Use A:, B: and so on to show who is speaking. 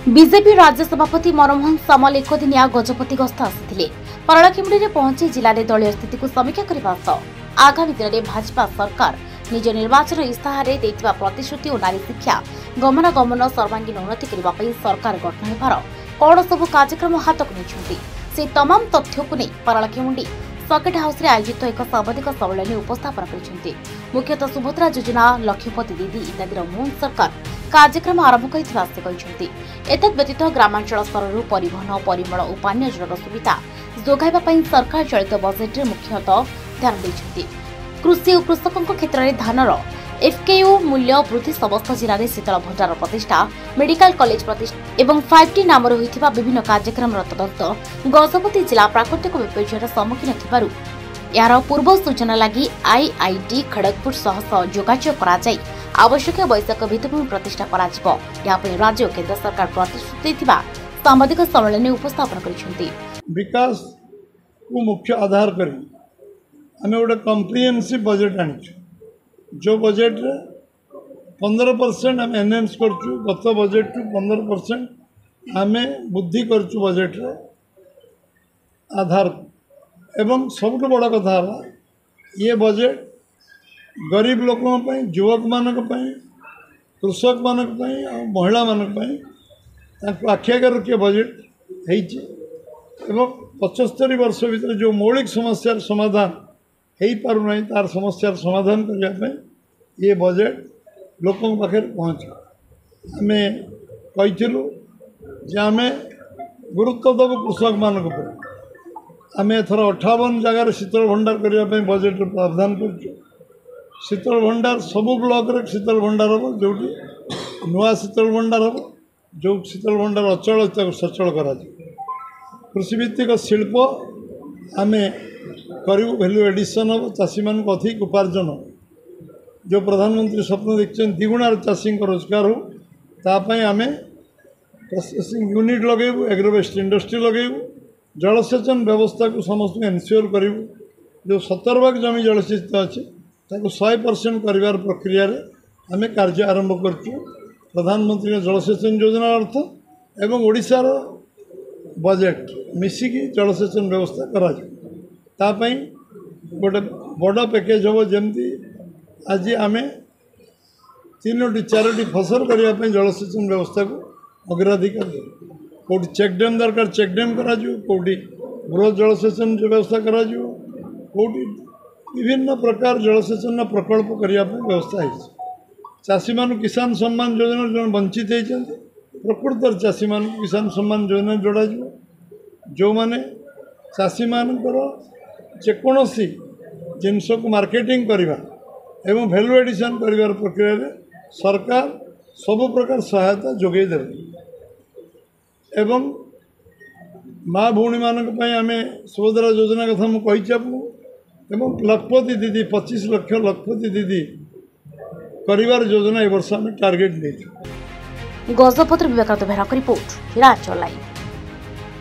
A: BJP राज्य सभापति मनमोहन सामल एक दिनिया गजपति गस्त आसिथिले। परलाखेमुंडी पहुंची जिले में दलीय स्थिति को समीक्षा करने सह आगामी दिन में भाजपा सरकार निज निर्वाचन इस्ताहार देइथिबा प्रतिश्रुति और नारी शिक्षा गमनागमन सर्वांगीन उन्नति करने सरकार गठन होबार कौन सब कार्यक्रम हाथक नहीं से तमाम तथ्य को नहीं परलाखेमुंडी सर्किट हाउस रे आयोजित एक साम्बादिक सम्मेलन उपस्थापन करछन्ती। मुख्यतः सुभद्रा योजना, लक्ष्मीपति दीदी इत्यादि मोहन सरकार कार्यक्रम आरंभ करथिबा से कहिसन्ती। एतद व्यतीत ग्रामांचल स्तर परिवहन, परिमल और पानीय जलर सुविधा जोगाइबा पई सरकार चलित बजेट रे मुख्यतः ध्यान दैछन्ती। कृषि और कृषकों क्षेत्र में धानर एफकेयू मूल्य वृद्धि, समस्त जिले में शीतल भंडार प्रतिष्ठा, मेडिकल कॉलेज प्रतिष्ठा एवं 5T नाम होइथिबा विभिन्न कार्यक्रम तदंत गजपति जिला प्राकृतिक विपर्ययर सम्मुखीन थिबारु यार पूर्व सूचना लगी आईआईटी खड़गपुर सह जोगाजोग कराई आवश्यक वैषयिक भित्तिभूमि प्रतिष्ठा कराजिबो। राज्य और केन्द्र सरकार प्रतिश्रुति थिबा साम्बादिक सम्मेलन में उपस्थापन करिसेंती।
B: विकास को मुख्य आधार करी आमे गोटे कम्प्रिहेन्सिव बजेट आनिछु। जो बजेट 15% आम एनहेंस करछु, गत बजेट 15% आमे बुद्धि करछु बजेट रे आधार। एवं सबुठ बड़ा कथा ये बजेट गरीब लोकों पई, युवक मानक पई, कृषक मानक पई और महिला मानक पई ताको आखियागर रखिए बजेट हेइछि। एवं 75 वर्ष भीतर जो मौलिक समस्यार समाधान हो पार ना तार समस्यार समाधान करने ये बजेट लोकों पाखे पहुँच आम कही आम गुरुत्व दबु कृषक मान आम एथर 58 जगार शीतल भंडार करने बजेट प्रावधान कर। शीतल भंडार सबू ब्लॉक रे शीतल भंडार हम जो नुआ शीतल भंडार हम जो शीतल भंडार अचल सचल करा। कृषिभित्तिक शिल्प आम करू, वैल्यू एडिशन हम चाषी मान अधिक उपार्जन जो प्रधानमंत्री स्वप्न देखते द्विगुणार चाषी रोजगार हो तापाई आम प्रोसेसिंग यूनिट लगेबू, एग्रोवेस्ट इंडस्ट्री लगेबू, जलसेचन व्यवस्था को समस्त एनश्योर करूँ। जो 70 भाग जमी जलसेचित अच्छे 100% कर प्रक्रिया आम कार्य आरंभ करूँ। प्रधानमंत्री जलसेचन योजना अर्थ एवं ओडिशार बजेट मिसिकी जलसेचन व्यवस्था करा तापाई गोटे बड़ पैकेज हम जमती आज आम 3-4 फसल करने जलसेचन व्यवस्था को अग्राधिकार दे। कौटी चेकडेम दरकार चेकडेम करा, कौटी बृहत जलसेचन व्यवस्था करा, कौटी विभिन्न प्रकार जलसेचन प्रकल्प करने व्यवस्था है। चाषी मान किसान सम्मान योजना जो वंचित होती प्रकृत चाषी मान किसान सम्मान योजना जोड़ा जो माने चाषी मानकर जेकोसी जिनस को मार्केटिंग करवा एवं वैल्यू एडिशन कर प्रक्रिया रे सरकार सब प्रकार सहायता जोगे देवे। एवं माँ भौणी मानक पई आमे सुभद्रा योजना कथा मु कहिछि आपको। एवं लखपति दीदी 25 लाख लखपति दीदी परिवार योजना ए वर्ष आमे टार्गेट देछु।
A: गजपति विवेकानंद बेहरा रिपोर्ट, राजचलाई।